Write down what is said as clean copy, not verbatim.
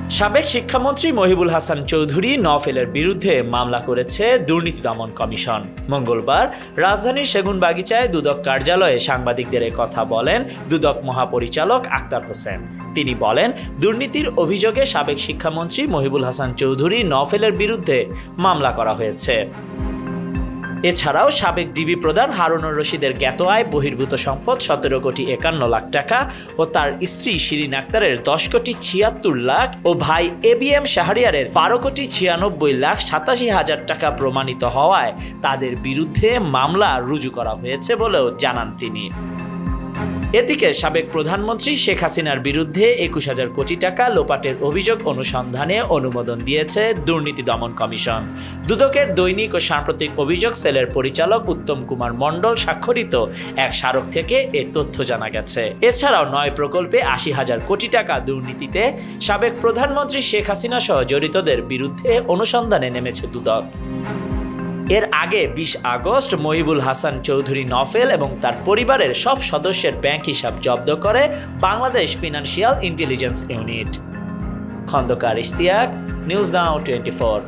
সাবেক শিক্ষামন্ত্রী মহিবুল হাসান চৌধুরী নওফেলের বিরুদ্ধে মামলা করেছে দুর্নীতি দমন কমিশন। মঙ্গলবার রাজধানীর সেগুনবাগিচায় দুদক কার্যালয়ে সাংবাদিকদের কথা বলেন দুদক মহাপরিচালক আক্তার হোসেন। তিনি বলেন, দুর্নীতির অভিযোগে সাবেক শিক্ষামন্ত্রী মহিবুল হাসান চৌধুরী নওফেলের বিরুদ্ধে মামলা করা হয়েছে। এছাড়াও সাবেক ডিবি প্রধান হারুনুর রশিদের জ্ঞাত আয় বহির্ভূত সম্পদ 17 কোটি 51 লাখ টাকা ও তার স্ত্রী শিরিন আক্তারের 10 কোটি 76 লাখ ও ভাই এবিএম শাহরিয়ারের 12 কোটি 96 লাখ 87 হাজার টাকা প্রমাণিত হওয়ায় তাদের বিরুদ্ধে মামলা রুজু করা হয়েছে বলেও জানান তিনি। এদিকে সাবেক প্রধানমন্ত্রী শেখ হাসিনার বিরুদ্ধে 21,000 কোটি টাকা লোপাটের অভিযোগ অনুসন্ধানে অনুমোদন দিয়েছে দুর্নীতি দমন কমিশন। দুদকের দৈনিক ও সাম্প্রতিক অভিযোগ সেলের পরিচালক উত্তম কুমার মণ্ডল স্বাক্ষরিত এক স্মারক থেকে এ তথ্য জানা গেছে। এছাড়াও 9 প্রকল্পে 80,000 কোটি টাকা দুর্নীতিতে সাবেক প্রধানমন্ত্রী শেখ হাসিনা সহ জড়িতদের বিরুদ্ধে অনুসন্ধানে নেমেছে দুদক। এর আগে 20 আগস্ট মহিবুল হাসান চৌধুরী নওফেল এবং তার পরিবারের সব সদস্যের ব্যাংক হিসাব জব্দ করে Bangladesh financial intelligence unit. Khandakar Ishtiaq, News Now 24।